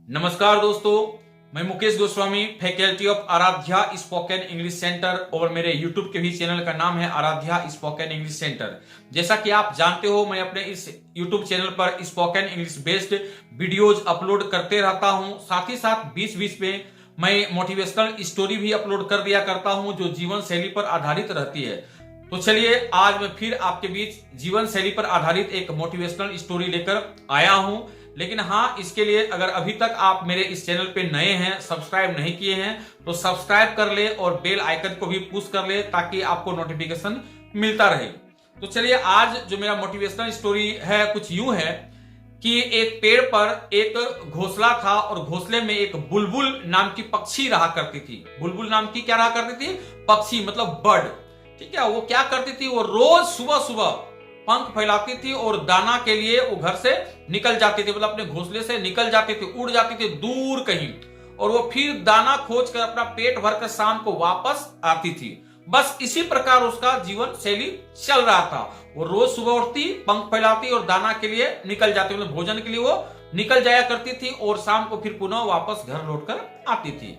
नमस्कार दोस्तों, मैं Mukesh Goswami, faculty of Aaradhya spoken English centre और मेरे यूट्यूब के भी चैनल का नाम है आराध्या स्पोकन इंग्लिश सेंटर। जैसा कि आप जानते हो, मैं अपने इस यूट्यूब चैनल पर spoken English based videos upload करते रहता हूं। साथ ही साथ बीच बीच में मैं मोटिवेशनल स्टोरी भी अपलोड कर दिया करता हूं जो जीवन शैली पर आधारित रहती है। तो चलिए, आज मैं फिर आपके बीच जीवन शैली पर आधारित एक मोटिवेशनल स्टोरी लेकर आया हूं। लेकिन हाँ, इसके लिए अगर अभी तक आप मेरे इस चैनल पे नए हैं, सब्सक्राइब नहीं किए हैं, तो सब्सक्राइब कर ले और बेल आइकन को भी पुश कर ले ताकि आपको नोटिफिकेशन मिलता रहे। तो चलिए, आज जो मेरा मोटिवेशनल स्टोरी है कुछ यूं है कि एक पेड़ पर एक घोंसला था और घोंसले में एक बुलबुल नाम की पक्षी रहा करती थी। बुलबुल नाम की क्या रहा करती थी? पक्षी, मतलब बर्ड। ठीक है, वो क्या करती थी? वो रोज सुबह सुबह पंख फैलाती थी और दाना के लिए वो घर से निकल जाती थी, मतलब अपने घोंसले से निकल जाती थी, उड़ जाती थी दूर कहीं, और वो फिर दाना खोज कर अपना पेट भरकर शाम को वापस आती थी। बस इसी प्रकार उसका जीवन शैली चल रहा था। वो रोज सुबह उठती, पंख फैलाती और दाना के लिए निकल जाती, मतलब भोजन के लिए वो निकल जाया करती थी और शाम को फिर पुनः वापस घर लौटकर आती थी।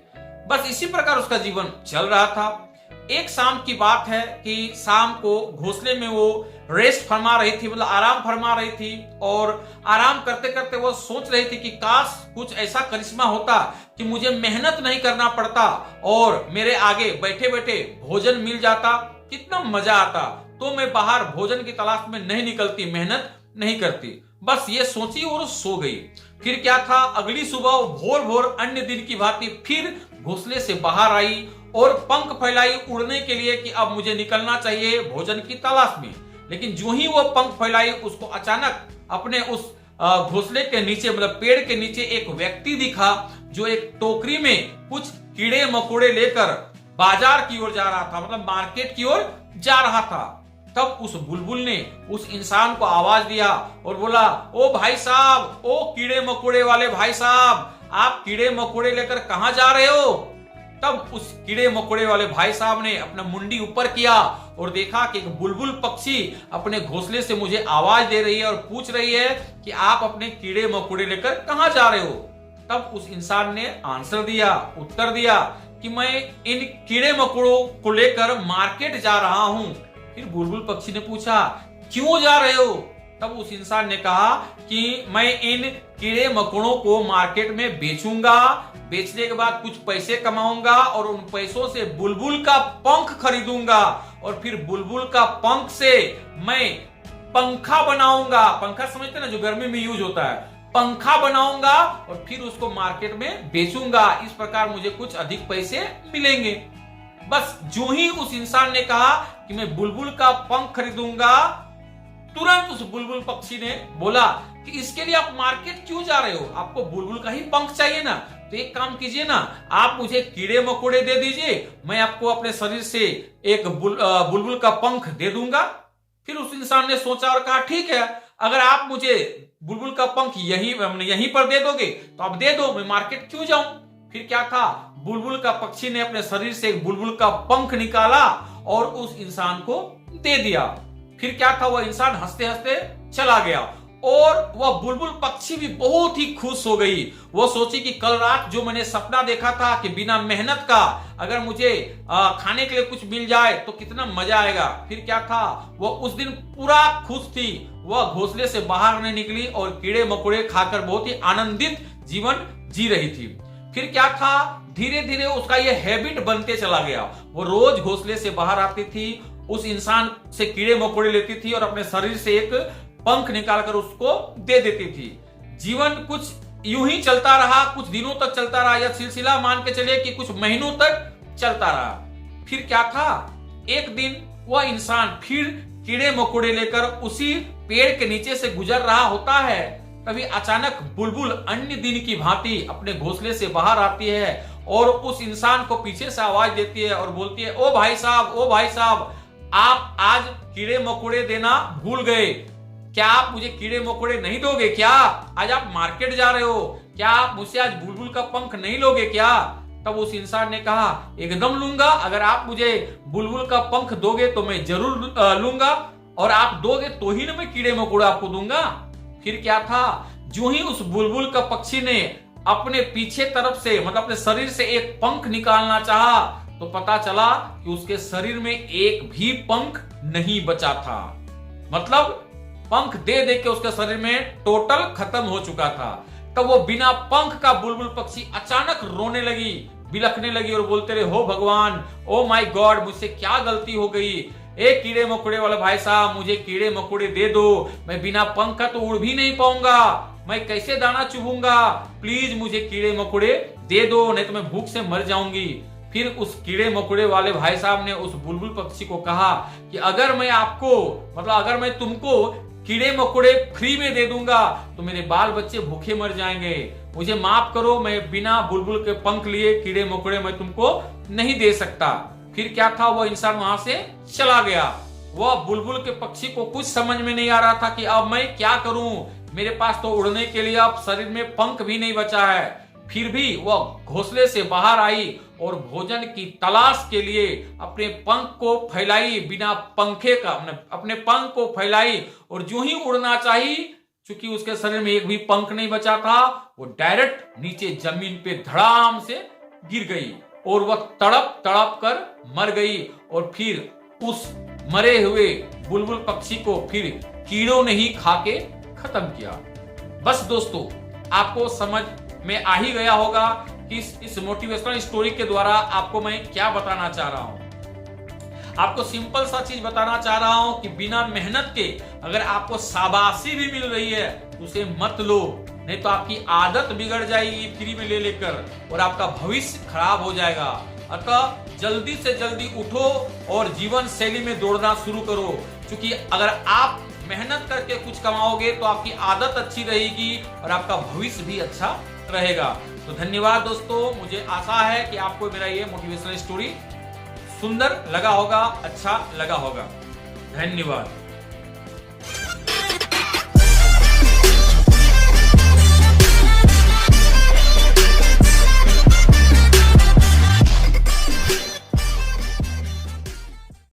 बस इसी प्रकार उसका जीवन चल रहा था। एक शाम की बात है कि शाम को घोंसले में वो रेस्ट फरमा रही थी, मतलब आराम फरमा रही थी, और आराम करते करते वो सोच रही थी कि काश कुछ ऐसा करिश्मा होता कि मुझे मेहनत नहीं करना पड़ता और मेरे आगे बैठे बैठे भोजन मिल जाता, कितना मजा आता। तो मैं बाहर भोजन की तलाश में नहीं निकलती, मेहनत नहीं करती। बस ये सोची और सो गई। फिर क्या था, अगली सुबह भोर भोर अन्य दिन की भांति फिर घोंसले से बाहर आई और पंख फैलाई उड़ने के लिए कि अब मुझे निकलना चाहिए भोजन की तलाश में। लेकिन जो ही वो पंख फैलाई, उसको अचानक अपने उस घोंसले के नीचे, मतलब पेड़ के नीचे एक व्यक्ति दिखा जो एक टोकरी में कुछ कीड़े मकोड़े लेकर बाजार की ओर जा रहा था, मतलब मार्केट की ओर जा रहा था। तब उस बुलबुल ने उस इंसान को आवाज दिया और बोला, ओ भाई साहब, ओ कीड़े मकोड़े वाले भाई साहब, आप कीड़े मकोड़े लेकर कहां जा रहे हो? तब उस कीड़े मकोड़े वाले भाई साहब ने अपना मुंडी ऊपर किया और देखा कि एक बुलबुल पक्षी अपने घोंसले से मुझे आवाज दे रही है और पूछ रही है कि आप अपने कीड़े मकोड़े लेकर कहां जा रहे हो। तब उस इंसान ने आंसर दिया, उत्तर दिया कि मैं इन कीड़े मकोड़ों को लेकर मार्केट जा रहा हूं। फिर बुलबुल पक्षी ने पूछा, क्यों जा रहे हो? तब उस इंसान ने कहा कि मैं इन कीड़े मकोड़ों को मार्केट में बेचूंगा, बेचने के बाद कुछ पैसे कमाऊंगा और उन पैसों से बुलबुल का पंख खरीदूंगा और फिर बुलबुल का पंख से मैं पंखा बनाऊंगा। पंखा समझते ना, जो गर्मी में यूज होता है, पंखा बनाऊंगा और फिर उसको मार्केट में बेचूंगा। इस प्रकार मुझे कुछ अधिक पैसे मिलेंगे। बस जो ही उस इंसान ने कहा कि मैं बुलबुल का पंख खरीदूंगा, तुरंत उस बुलबुल पक्षी ने बोला कि इसके लिए आप मार्केट क्यों जा रहे हो? आपको बुलबुल का ही पंख चाहिए ना, तो एक काम कीजिए ना, आप मुझे कीड़े मकोड़े दे दीजिए, मैं आपको अपने शरीर से एक बुलबुल का पंख दे दूंगा। फिर उस इंसान ने सोचा और कहा, ठीक है, अगर आप मुझे बुलबुल का पंख यहीं पर दे दोगे तो आप दे दो, मैं मार्केट क्यों जाऊं? फिर क्या था, बुलबुल का पक्षी ने अपने शरीर से एक बुलबुल का पंख निकाला और उस इंसान को दे दिया। फिर क्या था, वह इंसान हंसते हंसते चला गया और वह बुलबुल पक्षी भी बहुत ही खुश हो गई। वो सोची कि कल रात जो मैंने सपना देखा था कि बिना मेहनत का अगर मुझे खाने के लिए कुछ मिल जाए तो कितना मजा आएगा। फिर क्या था, वो उस दिन पूरा खुश थी। वह घोंसले से बाहर नहीं निकली और कीड़े मकोड़े खाकर बहुत ही आनंदित जीवन जी रही थी। फिर क्या था, धीरे धीरे उसका यह हैबिट बनते चला गया। वो रोज घोंसले से बाहर आती थी, उस इंसान से कीड़े मकोड़े लेती थी और अपने शरीर से एक पंख निकालकर उसको दे देती थी। जीवन कुछ यूं ही चलता रहा, कुछ दिनों तक चलता रहा, या सिलसिला मान के चलिए कि कुछ महीनों तक चलता रहा। फिर क्या था, एक दिन वह इंसान फिर कीड़े मकोड़े लेकर उसी पेड़ के नीचे से गुजर रहा होता है। तभी अचानक बुलबुल अन्य दिन की भांति अपने घोंसले से बाहर आती है और उस इंसान को पीछे से आवाज देती है और बोलती है, ओ भाई साहब, ओ भाई साहब, आप आज कीड़े मकोड़े देना भूल गए। क्या आप मुझे कीड़े मकोड़े नहीं दोगे क्या? आज आप मार्केट जा रहे हो, क्या आप मुझसे आज बुलबुल का पंख नहीं लोगे क्या? तब उस इंसान ने कहा, एकदम लूंगा, अगर आप मुझे बुलबुल का पंख दोगे तो मैं जरूर लूंगा, और आप दोगे तो ही ना मैं कीड़े मकोड़े आपको दूंगा। फिर क्या था, जो ही उस बुलबुल का पक्षी ने अपने पीछे तरफ से मतलब अपने शरीर से एक पंख निकालना चाहा तो पता चला कि उसके शरीर में एक भी पंख नहीं बचा था। मतलब पंख दे दे के उसके शरीर में टोटल खत्म हो चुका था। तब वो बिना पंख का बुलबुल पक्षी अचानक रोने लगी, बिलखने लगी और बोलते रहे, हो भगवान, ओ माय गॉड, मुझसे क्या गलती हो गई। ए कीड़े मकोड़े वाले भाई साहब, मुझे कीड़े मकोड़े दे दो, मैं बिना पंख का तो उड़ भी नहीं पाऊंगा, मैं कैसे दाना चुभूंगा, प्लीज मुझे कीड़े मकोड़े दे दो, नहीं तो मैं भूख से मर जाऊंगी। फिर उस कीड़े मकोड़े वाले भाई साहब ने उस बुलबुल पक्षी को कहा कि अगर मैं आपको मतलब अगर मैं तुमको कीड़े मकोड़े फ्री में दे दूंगा तो मेरे बाल बच्चे भूखे मर जाएंगे, मुझे माफ करो, मैं बिना बुलबुल के पंख लिए कीड़े मकोड़े मैं तुमको नहीं दे सकता। फिर क्या था, वो इंसान वहां से चला गया। वह बुलबुल के पक्षी को कुछ समझ में नहीं आ रहा था कि अब मैं क्या करूं, मेरे पास तो उड़ने के लिए अब शरीर में पंख भी नहीं बचा है। फिर भी वह घोंसले से बाहर आई और भोजन की तलाश के लिए अपने पंख को फैलाई, बिना पंखे का अपने पंख को फैलाई और जो ही उड़ना चाहिए, चूंकि उसके शरीर में एक भी पंख नहीं बचा था, वो डायरेक्ट नीचे जमीन पे धड़ाम से गिर गई और वह तड़प तड़प कर मर गई। और फिर उस मरे हुए बुलबुल पक्षी को फिर कीड़ों ने ही खा के खत्म किया। बस दोस्तों, आपको समझ में आ ही गया होगा कि इस मोटिवेशनल स्टोरी के द्वारा आपको मैं क्या बताना चाह रहा हूं। आपको सिंपल सा चीज बताना चाह रहा हूं कि बिना मेहनत के अगर आपको शाबाशी भी मिल रही है तो उसे मत लो, नहीं तो आपकी आदत बिगड़ जाएगी फ्री में ले लेकर और आपका भविष्य खराब हो जाएगा। अतः जल्दी से जल्दी उठो और जीवन शैली में दौड़ना शुरू करो, क्योंकि अगर आप मेहनत करके कुछ कमाओगे तो आपकी आदत अच्छी रहेगी और आपका भविष्य भी अच्छा रहेगा। तो धन्यवाद दोस्तों, मुझे आशा है कि आपको मेरा ये मोटिवेशनल स्टोरी सुंदर लगा होगा, अच्छा लगा होगा। धन्यवाद।